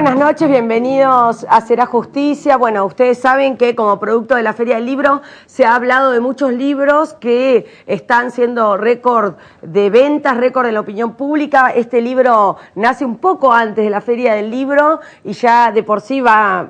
buenas noches, bienvenidos a Será Justicia. Bueno, ustedes saben que como producto de la Feria del Libro se ha hablado de muchos libros que están siendo récord de ventas, récord en la opinión pública. Este libro nace un poco antes de la Feria del Libro y ya de por sí va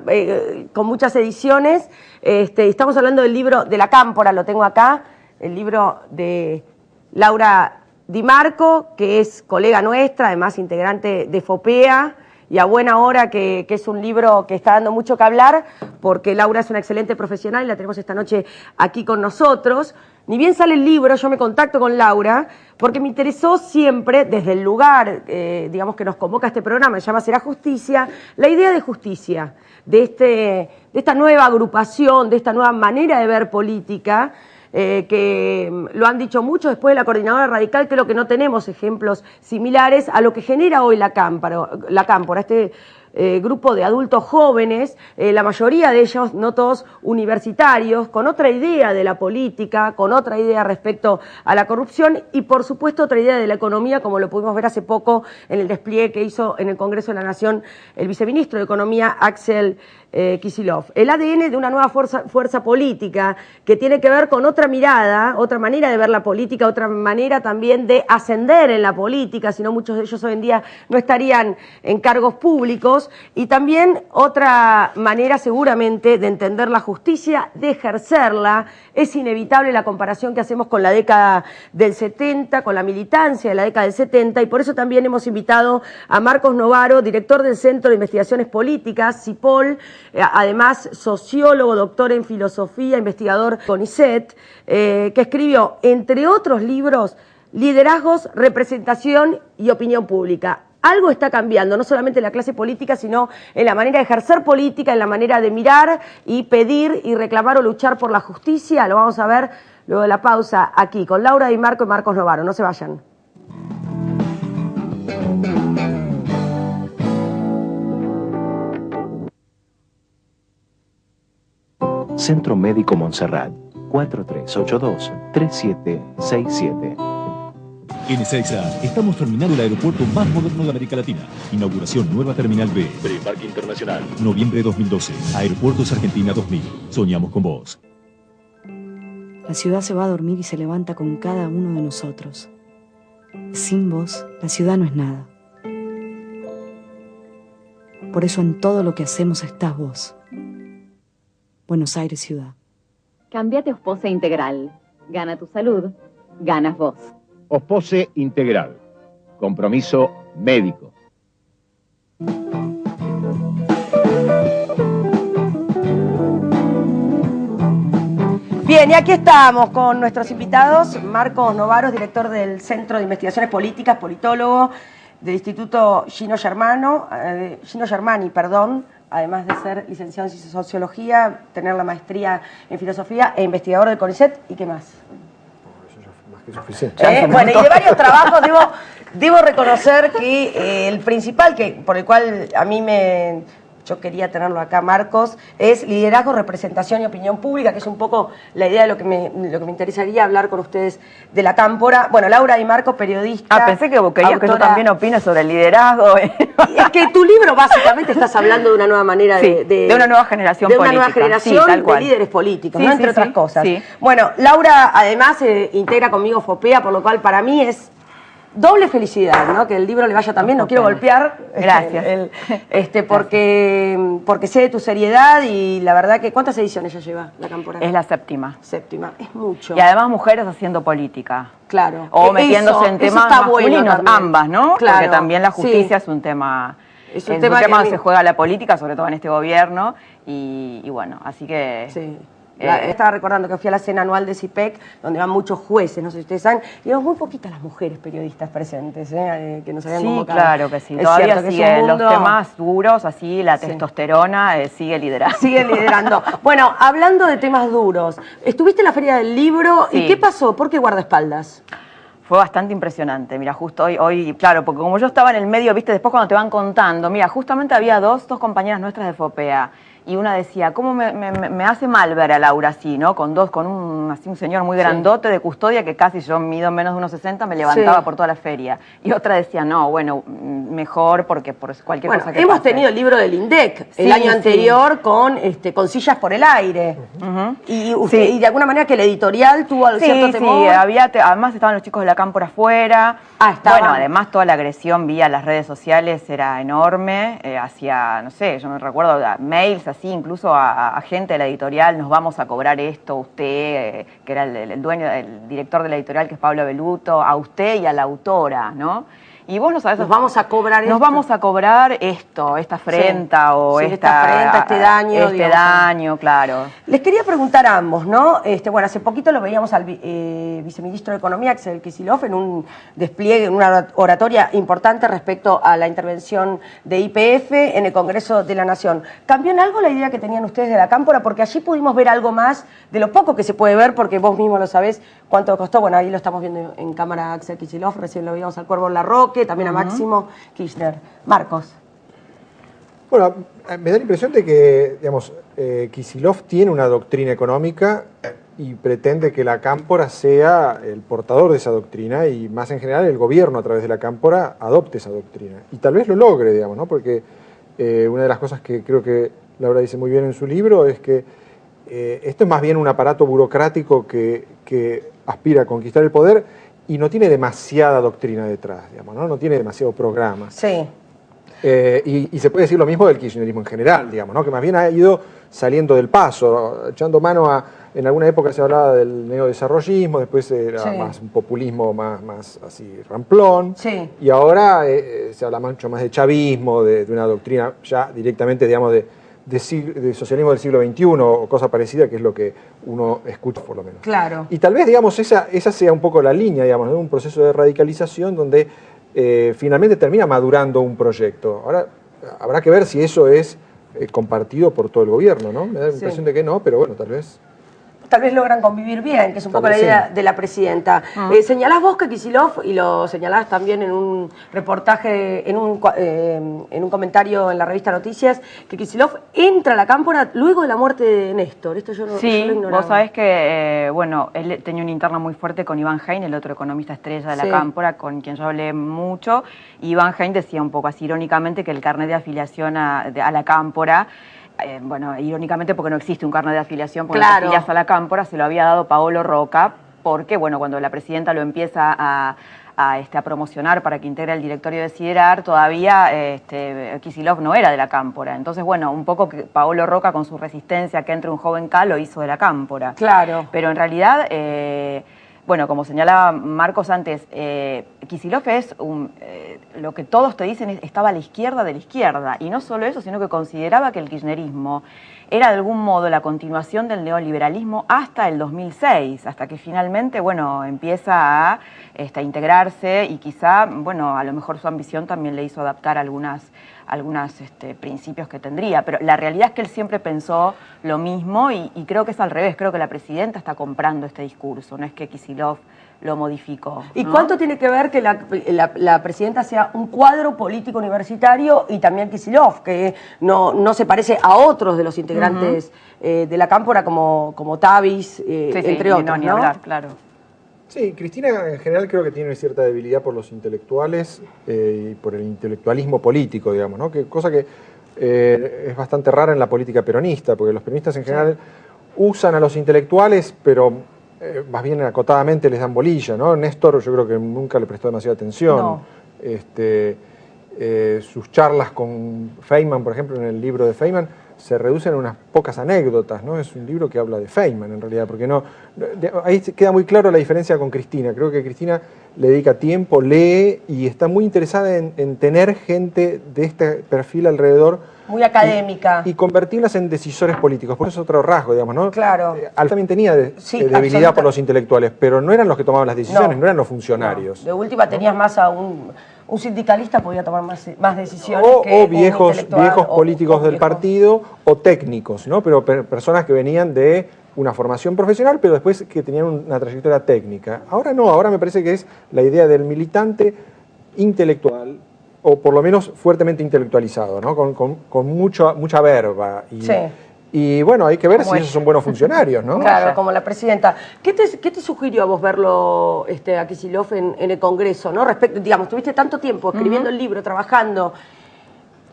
con muchas ediciones. Estamos hablando del libro de La Cámpora, lo tengo acá, el libro de Laura Di Marco, que es colega nuestra, además integrante de FOPEA, y a buena hora que es un libro que está dando mucho que hablar, porque Laura es una excelente profesional y la tenemos esta noche aquí con nosotros. Ni bien sale el libro, yo me contacto con Laura, porque me interesó siempre, desde el lugar, digamos, que nos convoca este programa, se llama Será Justicia, la idea de justicia, de esta nueva agrupación, de esta nueva manera de ver política, que lo han dicho mucho después de la Coordinadora Radical, creo que no tenemos ejemplos similares a lo que genera hoy la Cámpora, este grupo de adultos jóvenes, la mayoría de ellos, no todos universitarios, con otra idea de la política, con otra idea respecto a la corrupción y por supuesto otra idea de la economía, como lo pudimos ver hace poco en el despliegue que hizo en el Congreso de la Nación el viceministro de Economía, Axel Kicillof. El ADN de una nueva fuerza política que tiene que ver con otra mirada, otra manera de ver la política, otra manera también de ascender en la política, si no muchos de ellos hoy en día no estarían en cargos públicos, y también otra manera seguramente de entender la justicia, de ejercerla. Es inevitable la comparación que hacemos con la década del 70, con la militancia de la década del 70, y por eso también hemos invitado a Marcos Novaro, director del Centro de Investigaciones Políticas, CIPOL, además sociólogo, doctor en filosofía, investigador CONICET, que escribió, entre otros libros, Liderazgos, Representación y Opinión Pública. Algo está cambiando, no solamente en la clase política, sino en la manera de ejercer política, en la manera de mirar y pedir y reclamar o luchar por la justicia. Lo vamos a ver luego de la pausa aquí con Laura Di Marco y Marcos Novaro. No se vayan. Centro Médico Montserrat, 4382-3767. En Ezeiza estamos terminando el aeropuerto más moderno de América Latina. Inauguración nueva Terminal B. Preembarque Internacional. Noviembre 2012. Aeropuertos Argentina 2000. Soñamos con vos. La ciudad se va a dormir y se levanta con cada uno de nosotros. Sin vos, la ciudad no es nada. Por eso en todo lo que hacemos estás vos. Buenos Aires, ciudad. Cámbiate a Ospose Integral. Gana tu salud, ganas vos. Ospose Integral. Compromiso médico. Bien, y aquí estamos con nuestros invitados. Marcos Novaro, director del Centro de Investigaciones Políticas, politólogo del Instituto Gino Germani, además de ser licenciado en Sociología, tener la maestría en Filosofía e investigador del CONICET. ¿Y qué más? Suficiente. Bueno, y de varios trabajos debo reconocer que el principal, por el cual yo quería tenerlo acá, Marcos, es Liderazgo, Representación y Opinión Pública, que es un poco la idea de lo que me interesaría hablar con ustedes de la Cámpora. Bueno, Laura Di Marco, periodista. Pensé que vos querías que yo también opine sobre el liderazgo. Es que tu libro básicamente estás hablando de una nueva manera de una nueva generación política. De una nueva generación de líderes políticos, ¿no? Entre otras cosas. Sí. Bueno, Laura además integra conmigo FOPEA, por lo cual para mí es doble felicidad, ¿no? Que el libro le vaya también, no quiero golpear. Gracias. Porque sé de tu seriedad y la verdad que... ¿Cuántas ediciones ya lleva La Cámpora? Es la séptima. Séptima, es mucho. Y además mujeres haciendo política. Claro. O metiéndose en temas masculinos, ambas, ¿no? Claro. Porque también la justicia es un tema... Es un tema que se juega la política, sobre todo en este gobierno. Y bueno, así que... Sí. Estaba recordando que fui a la cena anual de CIPEC, donde van muchos jueces, no sé si ustedes saben, y vemos muy poquitas las mujeres periodistas presentes, que nos habían convocado. Sí, claro que sí. Todavía siguen los temas duros, así la testosterona sigue liderando. Sigue liderando. Bueno, hablando de temas duros, estuviste en la Feria del Libro, ¿y qué pasó? ¿Por qué guardaespaldas? Fue bastante impresionante, mira, justo hoy, claro, porque como yo estaba en el medio, viste, después cuando te van contando, mira, justamente había dos compañeras nuestras de FOPEA, y una decía, ¿cómo me hace mal ver a Laura así, ¿no? Con un señor muy grandote de custodia que casi yo mido menos de 1,60, me levantaba por toda la feria. Y otra decía, no, bueno, mejor porque por cualquier cosa que hemos pase. tenido el libro del INDEC el año anterior con sillas por el aire. Y de alguna manera que el editorial tuvo cierto temor. Sí, además estaban los chicos de la cámpora afuera. Bueno, además toda la agresión vía las redes sociales era enorme. Hacia, no sé, yo me recuerdo mails así, incluso a gente de la editorial, nos vamos a cobrar esto, usted, que era el dueño, el director de la editorial, que es Pablo Beluto, a usted y a la autora, ¿no? Y vos no sabés... Nos vamos a cobrar esto. Nos vamos a cobrar esto, esta afrenta o esta afrenta, este daño. Este daño, claro. Les quería preguntar a ambos, ¿no? Bueno, hace poquito lo veíamos al viceministro de Economía, Axel Kicillof, en un despliegue, en una oratoria importante respecto a la intervención de YPF en el Congreso de la Nación. ¿Cambió en algo la idea que tenían ustedes de la cámpora? Porque allí pudimos ver algo más de lo poco que se puede ver, porque vos mismo lo sabés cuánto costó. Bueno, ahí lo estamos viendo en cámara Axel Kicillof, recién lo veíamos al Cuervo Larroque, también a Máximo Kirchner. Marcos. Bueno, me da la impresión de que, digamos, Kicillof tiene una doctrina económica y pretende que la cámpora sea el portador de esa doctrina y, más en general, el gobierno a través de la cámpora adopte esa doctrina. Y tal vez lo logre, digamos, ¿no? Porque una de las cosas que creo que Laura dice muy bien en su libro es que esto es más bien un aparato burocrático que aspira a conquistar el poder y no tiene demasiada doctrina detrás, digamos, ¿no? No tiene demasiado programa. Sí. Y se puede decir lo mismo del kirchnerismo en general, digamos, ¿no? Que más bien ha ido saliendo del paso, echando mano a... En alguna época se hablaba del neodesarrollismo, después era más un populismo más así ramplón, y ahora se habla mucho más de chavismo, de una doctrina ya directamente, digamos, de socialismo del siglo XXI o cosa parecida, que es lo que uno escucha por lo menos. Claro. Y tal vez, digamos, esa sea un poco la línea, digamos, de un proceso de radicalización donde finalmente termina madurando un proyecto. Ahora, habrá que ver si eso es compartido por todo el gobierno, ¿no? Me da la impresión de que no, pero bueno, tal vez logran convir bien, que es un poco la idea de la presidenta. Señalás vos que Kicillof, y lo señalás también en un reportaje, en un comentario en la revista Noticias, que Kicillof entra a la cámpora luego de la muerte de Néstor. Esto yo no lo ignoraba. Vos sabés que, bueno, él tenía una interna muy fuerte con Iván Hein, el otro economista estrella de la cámpora, con quien yo hablé mucho. Y Iván Hein decía un poco así irónicamente que el carnet de afiliación a la cámpora, bueno, irónicamente porque no existe un carnet de afiliación, porque las afilias a la cámpora se lo había dado Paolo Roca, porque, bueno, cuando la presidenta lo empieza a promocionar para que integre el directorio de Siderar, todavía Kicillof no era de la cámpora. Entonces, bueno, un poco que Paolo Roca, con su resistencia a que entre un joven K, lo hizo de la cámpora. Claro. Pero en realidad... bueno, como señalaba Marcos antes, Kicillof es lo que todos te dicen, estaba a la izquierda de la izquierda. Y no solo eso, sino que consideraba que el kirchnerismo era de algún modo la continuación del neoliberalismo hasta el 2006, hasta que finalmente, bueno, empieza a integrarse y quizá, bueno, a lo mejor su ambición también le hizo adaptar algunos principios que tendría, pero la realidad es que él siempre pensó lo mismo y creo que es al revés, creo que la presidenta está comprando este discurso, no es que Kicillof lo modificó. ¿Y cuánto tiene que ver que la presidenta sea un cuadro político universitario y también Kicillof, que no se parece a otros de los integrantes de la cámpora como Tavis, entre otros, ni hablar, claro. Sí, Cristina en general creo que tiene cierta debilidad por los intelectuales y por el intelectualismo político, digamos, ¿no? Cosa que es bastante rara en la política peronista, porque los peronistas en general usan a los intelectuales, pero más bien acotadamente les dan bolilla, ¿no? Néstor yo creo que nunca le prestó demasiada atención. No. Sus charlas con Feynman, por ejemplo, en el libro de Feynman, se reducen a unas pocas anécdotas, ¿no? Es un libro que habla de Feynman, en realidad, porque ahí queda muy claro la diferencia con Cristina. Creo que Cristina le dedica tiempo, lee y está muy interesada en tener gente de este perfil alrededor. Muy académica. Y convertirlas en decisores políticos, por eso es otro rasgo, digamos, ¿no? Claro. Alfredo también tenía debilidad por los intelectuales, pero no eran los que tomaban las decisiones, no eran los funcionarios. No. De última tenías más a un sindicalista, podía tomar más decisiones o viejos políticos del partido o técnicos, ¿no? Pero personas que venían de una formación profesional, pero después que tenían una trayectoria técnica. Ahora no, ahora me parece que es la idea del militante intelectual o por lo menos fuertemente intelectualizado, ¿no? Con mucha verba. Y bueno, hay que ver si esos son buenos funcionarios, ¿no? Claro, como la presidenta. ¿Qué te sugirió a vos verlo a Kicillof en el Congreso, ¿no? Respecto, digamos, tuviste tanto tiempo escribiendo el libro, trabajando.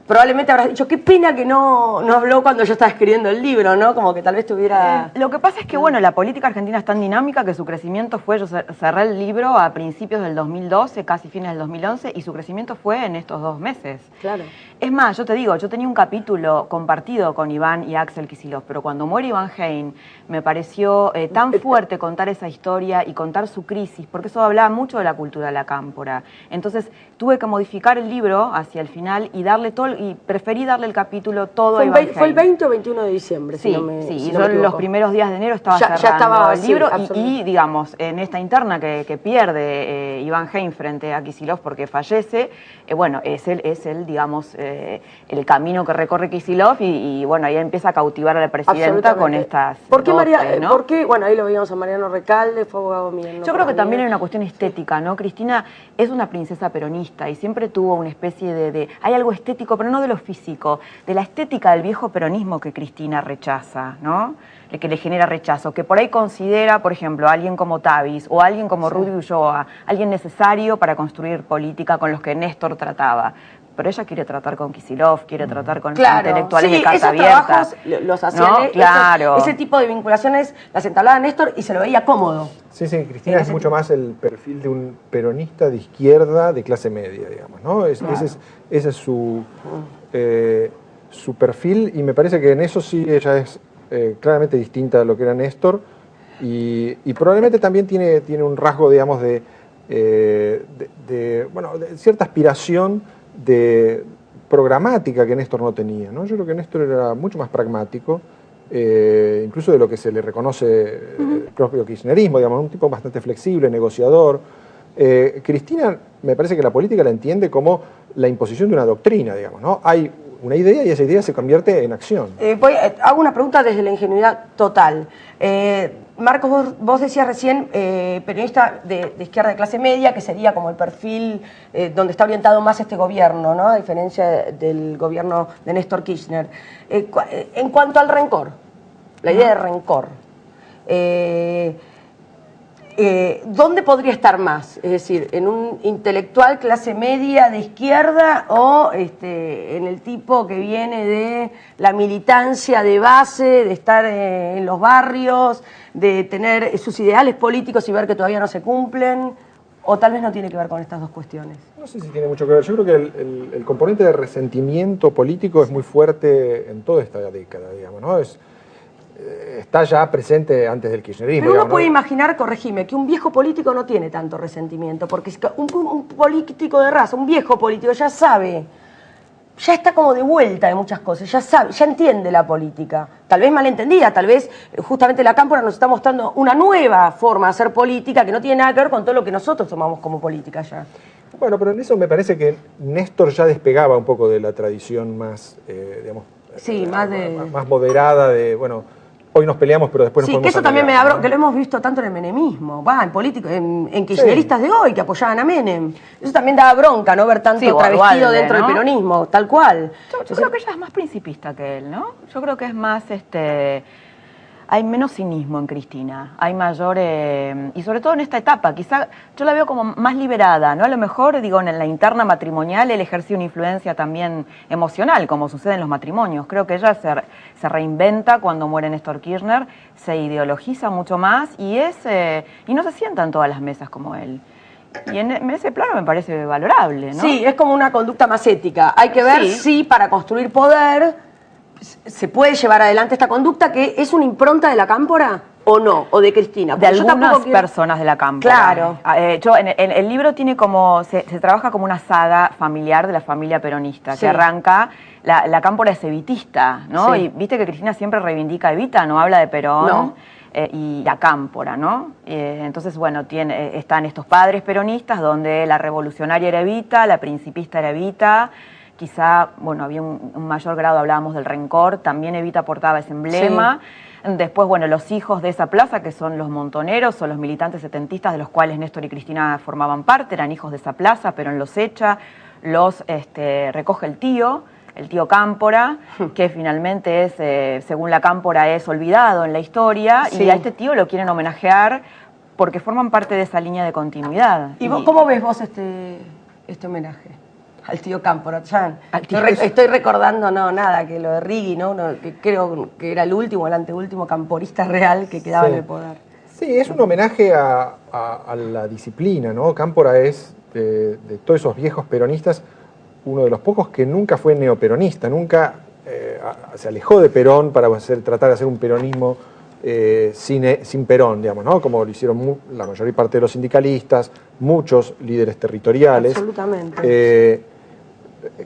Probablemente habrás dicho, qué pena que no habló cuando yo estaba escribiendo el libro, ¿no? Como que tal vez tuviera... Lo que pasa es que, bueno, la política argentina es tan dinámica que su crecimiento fue, yo cerré el libro a principios del 2012, casi fines del 2011, y su crecimiento fue en estos 2 meses. Claro. Es más, yo te digo, yo tenía un capítulo compartido con Iván y Axel Kicillof, pero cuando muere Iván Hein me pareció tan fuerte contar esa historia y contar su crisis, porque eso hablaba mucho de la cultura de la cámpora. Entonces tuve que modificar el libro hacia el final y darle todo, y preferí darle el capítulo todo a Iván Hein. ¿Fue el 20 o 21 de diciembre? Sí, Si y yo en los primeros días de enero estaba cerrando el libro y, digamos, en esta interna que pierde Iván Hein frente a Kicillof porque fallece, bueno, es él, digamos, el camino que recorre Kicillof y bueno, ahí empieza a cautivar a la presidenta con estas ¿Por qué, ¿no? ¿Por qué? Bueno, ahí lo veíamos a Mariano Recalde, fue abogado mío. Yo creo que también hay una cuestión estética, ¿no? Cristina es una princesa peronista y siempre tuvo una especie de... Hay algo estético, pero no de lo físico, de la estética del viejo peronismo que Cristina rechaza, ¿no? Que le genera rechazo, que por ahí considera, por ejemplo, a alguien como Tavis o a alguien como Rudy Ulloa, alguien necesario para construir política con los que Néstor trataba. Pero ella quiere tratar con Kicillof, quiere tratar con los intelectuales de carta abierta. Trabajos los hacía, ¿no? Claro. Ese tipo de vinculaciones las entablaba Néstor y se lo veía cómodo. Sí, Cristina es mucho más el perfil de un peronista de izquierda de clase media, digamos, ¿no? Ese es su perfil y me parece que en eso sí ella es claramente distinta a lo que era Néstor y probablemente también tiene un rasgo, digamos, de cierta aspiración de programática que Néstor no tenía, ¿no? Yo creo que Néstor era mucho más pragmático, incluso de lo que se le reconoce el propio kirchnerismo, digamos, un tipo bastante flexible, negociador. Cristina, me parece que la política la entiende como la imposición de una doctrina, digamos, ¿no? Hay una idea y esa idea se convierte en acción. Hago una pregunta desde la ingenuidad total. Marcos, vos decías recién periodista de izquierda de clase media, que sería como el perfil donde está orientado más este gobierno, ¿no? A diferencia del gobierno de Néstor Kirchner. En cuanto al rencor, la idea de rencor, ¿dónde podría estar más? Es decir, ¿en un intelectual clase media de izquierda o en el tipo que viene de la militancia de base, de estar en los barrios, de tener sus ideales políticos y ver que todavía no se cumplen? ¿O tal vez no tiene que ver con estas dos cuestiones? No sé si tiene mucho que ver. Yo creo que el componente de resentimiento político es muy fuerte en toda esta década, digamos, ¿no? Está ya presente antes del kirchnerismo. Pero uno digamos, puede ¿no? imaginar, corregime, que un viejo político no tiene tanto resentimiento, porque un político de raza, un viejo político ya sabe, ya está como de vuelta de muchas cosas, ya sabe, ya entiende la política. Tal vez malentendida, tal vez justamente la cámpora nos está mostrando una nueva forma de hacer política que no tiene nada que ver con todo lo que nosotros tomamos como política ya. Bueno, pero en eso me parece que Néstor ya despegaba un poco de la tradición más, digamos, más moderada de, bueno, hoy nos peleamos, pero después nos podemos que eso también amigar, me da ¿no? que lo hemos visto tanto en el menemismo, en políticos, en kirchneristas de hoy que apoyaban a Menem. Eso también daba bronca, ¿no? Ver tanto travestido dentro del peronismo, tal cual. Yo creo que ella es más principista que él, ¿no? Yo creo que es más, hay menos cinismo en Cristina, hay mayor, y sobre todo en esta etapa, quizá yo la veo como más liberada, ¿no? A lo mejor, digo, en la interna matrimonial él ejerce una influencia también emocional, como sucede en los matrimonios. Creo que ella se reinventa cuando muere Néstor Kirchner, se ideologiza mucho más y no se sienta en todas las mesas como él. Y en ese plano me parece valorable, ¿no? Sí, es como una conducta más ética. Hay que ver si para construir poder se puede llevar adelante esta conducta, que es una impronta de la cámpora o no, o de Cristina. De algunas personas de la cámpora. Claro. Yo en el libro tiene como, se trabaja como una saga familiar de la familia peronista, que arranca, la cámpora es evitista, ¿no? Sí. Y viste que Cristina siempre reivindica a Evita, no habla de Perón. No. Y la cámpora, ¿no? Entonces, bueno, están estos padres peronistas donde la revolucionaria era Evita, la principista era Evita. Quizá, bueno, había un mayor grado, hablábamos del rencor, también Evita portaba ese emblema. Sí. Después, bueno, los hijos de esa plaza, que son los montoneros o los militantes setentistas, de los cuales Néstor y Cristina formaban parte, eran hijos de esa plaza, Perón los echa. los recoge el tío Cámpora, que finalmente es, según la Cámpora, es olvidado en la historia, Sí. y a este tío lo quieren homenajear porque forman parte de esa línea de continuidad. ¿Y vos, cómo ves vos este homenaje al tío Cámpora? Estoy recordando, nada, que lo de Righi, ¿no? Que creo que era el anteúltimo camporista real que quedaba Sí. en el poder. Sí, es un homenaje a la disciplina, ¿no? Cámpora es, de todos esos viejos peronistas, uno de los pocos que nunca fue neoperonista, nunca se alejó de Perón para tratar de hacer un peronismo sin Perón, digamos, ¿no? Como lo hicieron la mayor parte de los sindicalistas, muchos líderes territoriales. Absolutamente.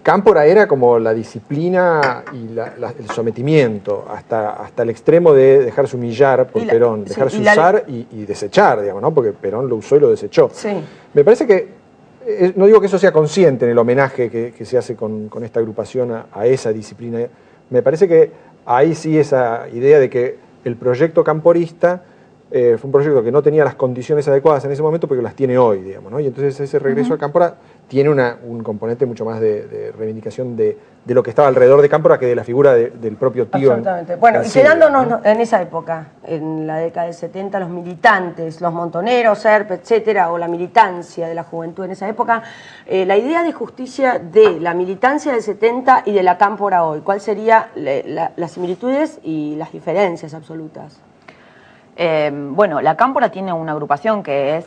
Cámpora era como la disciplina y el sometimiento, hasta el extremo de dejarse humillar por Perón, dejarse usar y desechar, digamos, ¿no? Porque Perón lo usó y lo desechó. Sí. Me parece que, no digo que eso sea consciente en el homenaje que se hace con esta agrupación a esa disciplina, me parece que ahí sí esa idea de que el proyecto camporista fue un proyecto que no tenía las condiciones adecuadas en ese momento, porque las tiene hoy, digamos, ¿no? Y entonces ese regreso a Cámpora tiene un componente mucho más de reivindicación de lo que estaba alrededor de Cámpora que de la figura del propio tío. Absolutamente. Bueno, y quedándonos en esa época, en la década del 70, los militantes, los montoneros, SERP, etcétera, o la militancia de la juventud en esa época, la idea de justicia de la militancia del 70 y de la Cámpora hoy, ¿cuál sería las similitudes y las diferencias absolutas? Bueno, la Cámpora tiene una agrupación que es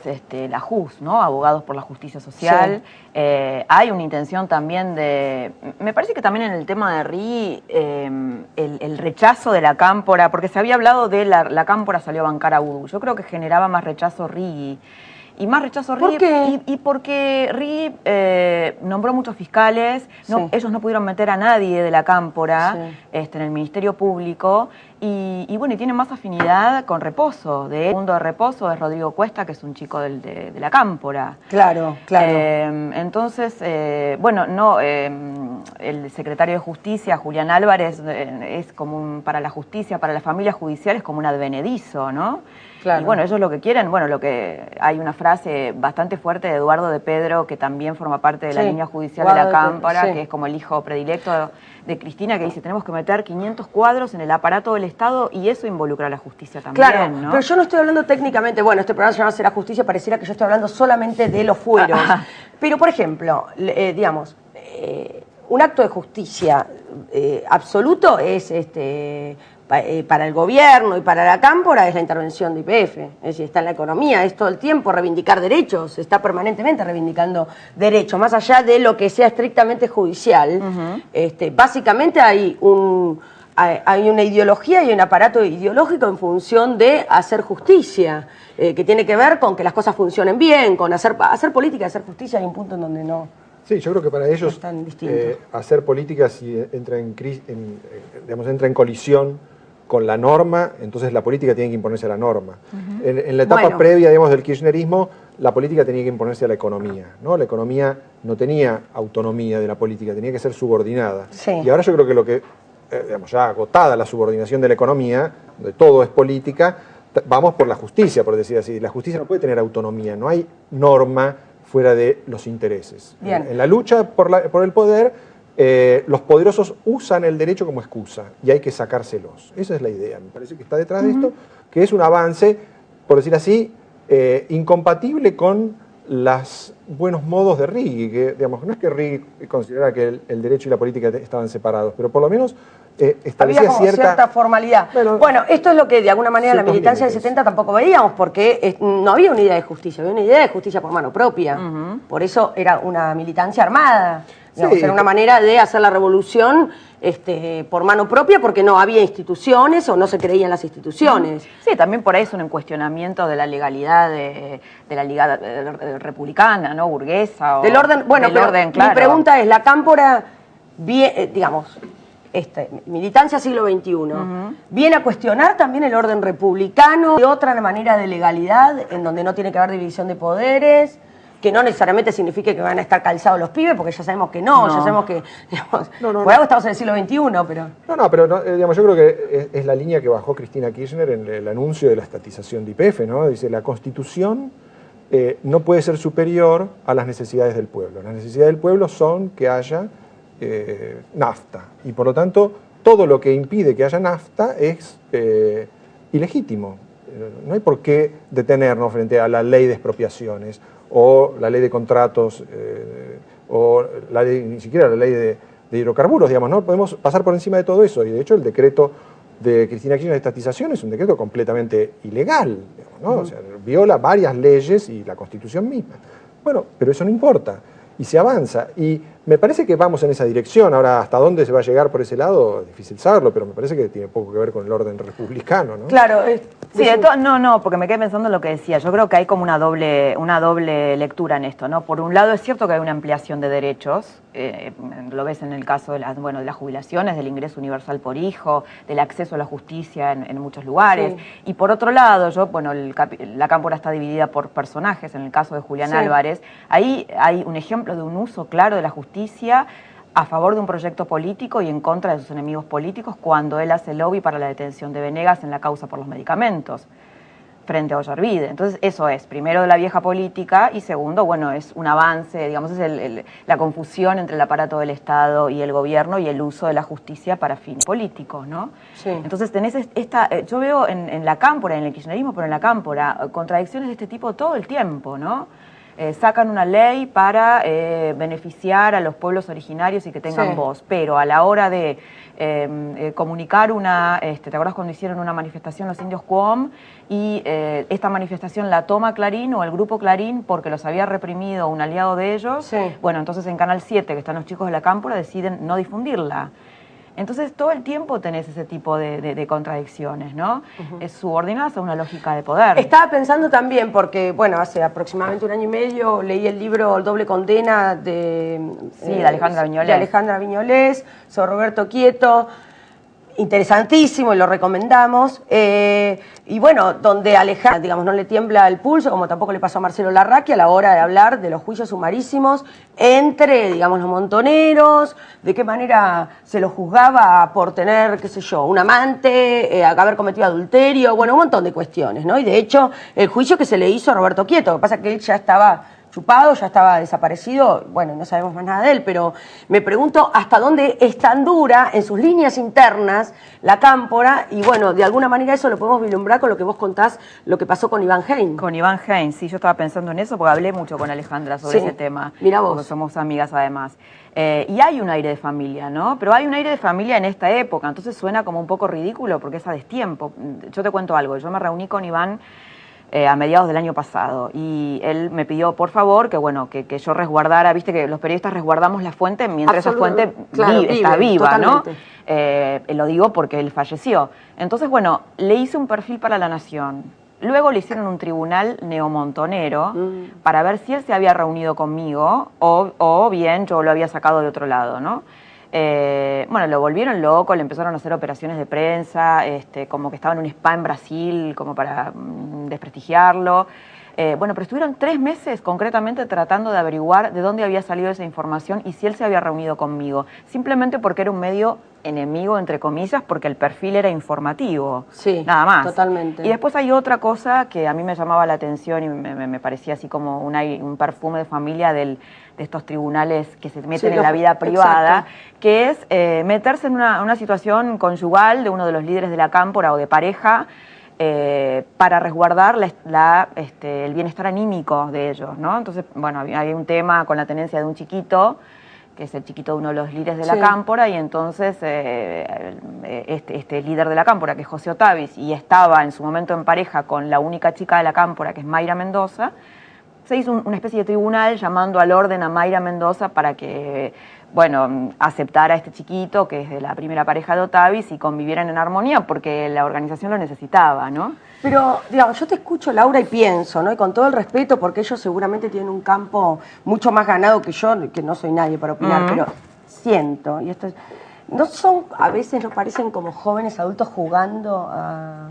la JUS, ¿no? Abogados por la Justicia Social. Sí. Hay una intención también de... Me parece que también en el tema de Righi, el rechazo de la Cámpora, porque se había hablado de la Cámpora salió a bancar a Udú. Yo creo que generaba más rechazo Righi. Y más rechazo Righi. ¿Por qué? Y porque Righi nombró muchos fiscales, ellos no pudieron meter a nadie de la Cámpora en el Ministerio Público, y bueno, y tienen más afinidad con Reposo. De el mundo de Reposo es Rodrigo Cuesta, que es un chico de la Cámpora. Claro, claro. Entonces, bueno, el secretario de Justicia, Julián Álvarez, es como para la justicia, para las familias judiciales, como un advenedizo, ¿no? Claro. Y bueno, ellos lo que quieren, hay una frase bastante fuerte de Eduardo de Pedro, que también forma parte de la línea judicial de la Cámpora, que es como el hijo predilecto de Cristina, que dice, tenemos que meter 500 cuadros en el aparato del Estado, y eso involucra a la justicia también, claro, ¿no? Pero yo no estoy hablando técnicamente, bueno, este programa se llama Será Justicia, pareciera que yo estoy hablando solamente de los fueros. Pero, por ejemplo, digamos, un acto de justicia absoluto es para el gobierno y para la Cámpora es la intervención de YPF, es decir, está en la economía, es todo el tiempo reivindicar derechos, está permanentemente reivindicando derechos, más allá de lo que sea estrictamente judicial. Básicamente hay una ideología y un aparato ideológico en función de hacer justicia, que tiene que ver con que las cosas funcionen bien, con hacer política, hacer justicia. Hay un punto en donde no. Sí, yo creo que para ellos hacer política, si entra en colisión con la norma, entonces la política tiene que imponerse a la norma. En la etapa previa, digamos, del kirchnerismo, la política tenía que imponerse a la economía, ¿no? La economía no tenía autonomía de la política, tenía que ser subordinada. Sí. Y ahora yo creo que lo que, digamos, ya agotada la subordinación de la economía, donde todo es política, vamos por la justicia, por decir así. La justicia no puede tener autonomía, no hay norma fuera de los intereses. Bien. En la lucha por el poder, los poderosos usan el derecho como excusa y hay que sacárselos. Esa es la idea, me parece que está detrás de esto, que es un avance, por decir así, incompatible con los buenos modos de Righi, que digamos, no es que Righi considerara que el derecho y la política estaban separados, pero por lo menos establecía había como cierta formalidad. Bueno, esto es lo que de alguna manera la militancia del 70 tampoco veíamos, porque no había una idea de justicia, había una idea de justicia por mano propia. Por eso era una militancia armada. Digamos, era una manera de hacer la revolución por mano propia, porque no había instituciones o no se creían las instituciones. Sí, también por ahí es un cuestionamiento de la legalidad de la Liga Republicana, ¿no? Burguesa. Del orden, bueno, del orden, claro. Mi pregunta es, la Cámpora, digamos, militancia siglo XXI, ¿viene a cuestionar también el orden republicano de otra manera de legalidad, en donde no tiene que haber división de poderes? Que no necesariamente signifique que van a estar calzados los pibes, porque ya sabemos que no. Ya sabemos que, digamos, por algo estamos en el siglo XXI, pero... pero digamos, yo creo que es la línea que bajó Cristina Kirchner en el anuncio de la estatización de YPF, ¿no? Dice, la Constitución no puede ser superior a las necesidades del pueblo. Las necesidades del pueblo son que haya nafta, y por lo tanto todo lo que impide que haya nafta es ilegítimo. No hay por qué detenernos frente a la ley de expropiaciones o la ley de contratos o ni siquiera la ley de hidrocarburos, digamos, ¿no? Podemos pasar por encima de todo eso, y de hecho el decreto de Cristina Kirchner de estatización es un decreto completamente ilegal, digamos, ¿no? O sea, viola varias leyes y la Constitución misma. Bueno, pero eso no importa, y se avanza, y me parece que vamos en esa dirección. Ahora, ¿hasta dónde se va a llegar por ese lado? Es difícil saberlo, pero me parece que tiene poco que ver con el orden republicano, ¿no? Claro. Sí, no, porque me quedé pensando en lo que decía. Yo creo que hay como una doble lectura en esto, ¿no? Por un lado es cierto que hay una ampliación de derechos, lo ves en el caso de las jubilaciones, del ingreso universal por hijo, del acceso a la justicia en muchos lugares. Sí. Y por otro lado, la cámpora está dividida por personajes. En el caso de Julián Álvarez, ahí hay un ejemplo de un uso claro de la justicia a favor de un proyecto político y en contra de sus enemigos políticos, cuando él hace lobby para la detención de Venegas en la causa por los medicamentos frente a Ollarvide. Entonces eso es, primero, de la vieja política, y segundo, bueno, es un avance, digamos, es la confusión entre el aparato del Estado y el gobierno y el uso de la justicia para fines políticos, ¿no? Sí. Entonces tenés yo veo en la cámpora, en el kirchnerismo, pero en la cámpora, contradicciones de este tipo todo el tiempo, ¿no? Sacan una ley para beneficiar a los pueblos originarios y que tengan voz, pero a la hora de comunicar ¿te acuerdas cuando hicieron una manifestación los indios Cuom? Y esta manifestación la toma Clarín o el grupo Clarín porque los había reprimido un aliado de ellos. Sí. Bueno, entonces en Canal 7, que están los chicos de la cámpora, deciden no difundirla. Entonces todo el tiempo tenés ese tipo de contradicciones, ¿no? Es subordinadas a una lógica de poder. Estaba pensando también, porque, bueno, hace aproximadamente un año y medio leí el libro El doble condena de Alejandra Viñoles. De Alejandra Viñoles, sobre Roberto Quieto. Interesantísimo, y lo recomendamos. Y bueno, donde Alejandra, digamos, no le tiembla el pulso, como tampoco le pasó a Marcelo Larraqui a la hora de hablar de los juicios sumarísimos entre, digamos, los montoneros, de qué manera se los juzgaba por tener, qué sé yo, un amante, haber cometido adulterio, bueno, un montón de cuestiones, ¿no? Y de hecho, el juicio que se le hizo a Roberto Quieto, lo que pasa es que él ya estaba chupado, ya estaba desaparecido, bueno, no sabemos más nada de él, pero me pregunto hasta dónde es tan dura en sus líneas internas la cámpora, y bueno, de alguna manera eso lo podemos vislumbrar con lo que vos contás, lo que pasó con Iván Hein. Con Iván Hein, sí, yo estaba pensando en eso porque hablé mucho con Alejandra sobre ese tema. Mirá vos. Porque somos amigas además. Y hay un aire de familia, ¿no? Pero hay un aire de familia en esta época, entonces suena como un poco ridículo porque es a destiempo. Yo te cuento algo, yo me reuní con Iván a mediados del año pasado, y él me pidió, por favor, que bueno, que yo resguardara, viste que los periodistas resguardamos la fuente mientras esa fuente está viva, totalmente. ¿No? Lo digo porque él falleció. Entonces, bueno, le hice un perfil para La Nación. Luego le hicieron un tribunal neomontonero para ver si él se había reunido conmigo o bien yo lo había sacado de otro lado, ¿no? Bueno, lo volvieron loco, le empezaron a hacer operaciones de prensa, como que estaba en un spa en Brasil, como para desprestigiarlo. Bueno, pero estuvieron 3 meses concretamente tratando de averiguar de dónde había salido esa información y si él se había reunido conmigo, simplemente porque era un medio enemigo, entre comillas, porque el perfil era informativo, nada más. Totalmente. Y después hay otra cosa que a mí me llamaba la atención y me parecía así como un perfume de familia de estos tribunales que se meten en la vida privada, que es meterse en una situación conyugal de uno de los líderes de la cámpora o de pareja, para resguardar el bienestar anímico de ellos, ¿no? Entonces, bueno, hay un tema con la tenencia de un chiquito, que es el chiquito de uno de los líderes de la cámpora, y entonces este líder de la cámpora, que es José Otavis, y estaba en su momento en pareja con la única chica de la cámpora, que es Mayra Mendoza, se hizo una especie de tribunal llamando al orden a Mayra Mendoza para que, bueno, aceptara a este chiquito, que es de la primera pareja de Otavis, y convivieran en armonía, porque la organización lo necesitaba, ¿no? Pero, digamos, yo te escucho, Laura, y pienso, ¿no? Y con todo el respeto, porque ellos seguramente tienen un campo mucho más ganado que yo, que no soy nadie para opinar, pero siento, y esto ¿no son, a veces nos parecen como jóvenes adultos jugando a...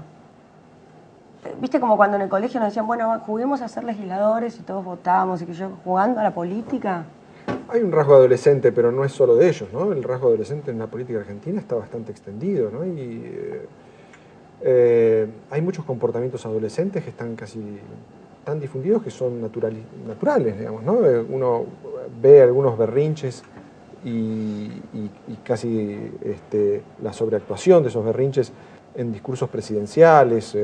¿Viste como cuando en el colegio nos decían, bueno, juguemos a ser legisladores y todos votábamos, y que yo jugando a la política? Hay un rasgo adolescente, pero no es solo de ellos, ¿no? El rasgo adolescente en la política argentina está bastante extendido, ¿no? Y hay muchos comportamientos adolescentes que están casi tan difundidos que son naturales, digamos, ¿no? Uno ve algunos berrinches y casi la sobreactuación de esos berrinches en discursos presidenciales,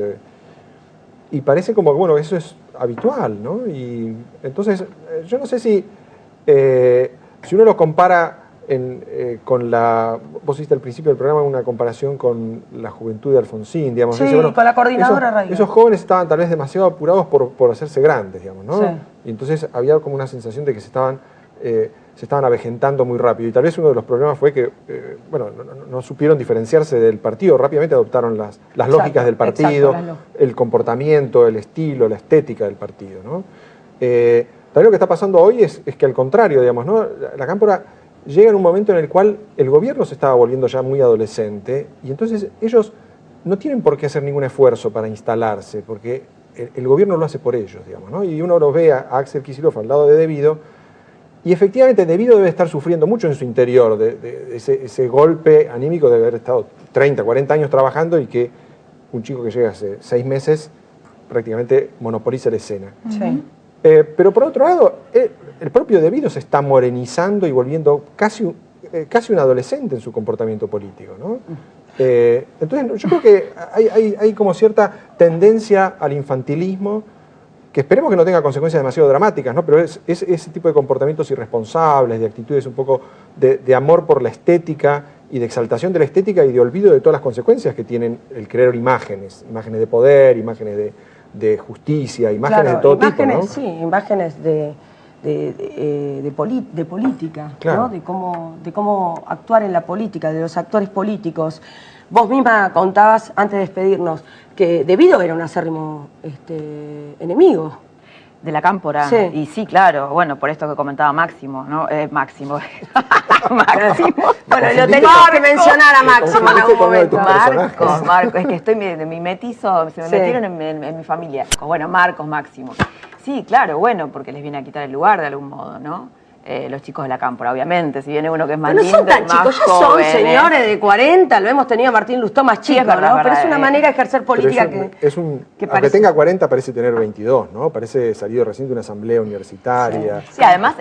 y parece como que, bueno, eso es habitual, ¿no? Y entonces, yo no sé si uno lo compara con vos hiciste al principio del programa una comparación con la juventud de Alfonsín, digamos. Sí, dice, bueno, con la coordinadora radical. Esos jóvenes estaban tal vez demasiado apurados por hacerse grandes, digamos, ¿no? Sí. Y entonces había como una sensación de que se estaban avejentando muy rápido. Y tal vez uno de los problemas fue que, no supieron diferenciarse del partido. Rápidamente adoptaron las lógicas del partido, el comportamiento, el estilo, la estética del partido, ¿no? Tal vez lo que está pasando hoy es que al contrario, digamos, ¿no? La Cámpora llega en un momento en el cual el gobierno se estaba volviendo ya muy adolescente y entonces ellos no tienen por qué hacer ningún esfuerzo para instalarse, porque el gobierno lo hace por ellos, digamos, ¿no? Y uno lo ve a Axel Kicillof al lado de De Vido, y efectivamente De Vido debe estar sufriendo mucho en su interior de ese golpe anímico de haber estado 30, 40 años trabajando y que un chico que llega hace 6 meses prácticamente monopoliza la escena. Sí. Pero por otro lado, el propio De Vido se está morenizando y volviendo casi un adolescente en su comportamiento político, ¿no? Entonces yo creo que hay como cierta tendencia al infantilismo, que esperemos que no tenga consecuencias demasiado dramáticas, ¿no? Pero es ese tipo de comportamientos irresponsables, de actitudes un poco de amor por la estética y de exaltación de la estética y de olvido de todas las consecuencias que tienen el crear imágenes de poder, imágenes de justicia, imágenes de todo tipo, ¿no? Sí, imágenes de política, claro, ¿no? De cómo actuar en la política, de los actores políticos. Vos misma contabas, antes de despedirnos, que De Vido era un acérrimo enemigo. De la Cámpora. Sí. Y sí, claro, bueno, por esto que comentaba Máximo, ¿no? Máximo. Máximo. Bueno, lo tengo que mencionar a Máximo en algún momento. Marcos, es que estoy mi metizo, se me metieron en mi familia. Bueno, Marcos, Máximo. Sí, claro, bueno, porque les viene a quitar el lugar de algún modo, ¿no? Los chicos de la Cámpora, obviamente, si viene uno que es más pero no lindo, son tan más chicos, ya joven, son señores de 40, lo hemos tenido a Martín Lustó más chico, verdad, ¿no? verdad, Pero es una manera de ejercer política aunque tenga 40 parece tener 22, ¿no? Parece salido recién de una asamblea universitaria. Sí, además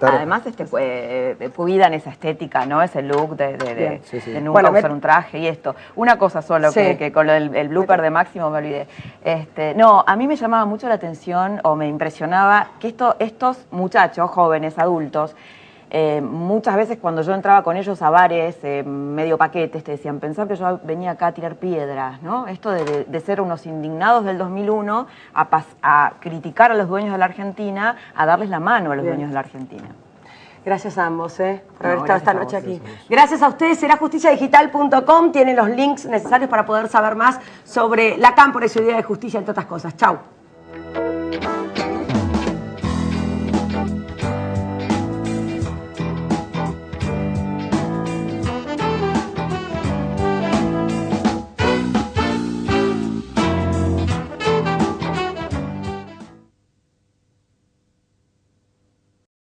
cuidan esa estética, ¿no? Ese look de nunca usar un traje y esto. Una cosa solo, que con lo del blooper de Máximo me olvidé. No, a mí me llamaba mucho la atención o me impresionaba que estos muchachos, jóvenes, adultos, muchas veces cuando yo entraba con ellos a bares, medio paquetes, te decían, pensar que yo venía acá a tirar piedras, ¿no? Esto de ser unos indignados del 2001 a criticar a los dueños de la Argentina, a darles la mano a los dueños de la Argentina. Gracias a ambos por haber estado esta noche aquí. Gracias a ustedes. Serajusticiadigital.com tiene los links necesarios para poder saber más sobre la Cámpora y su idea de justicia, entre otras cosas. Chau.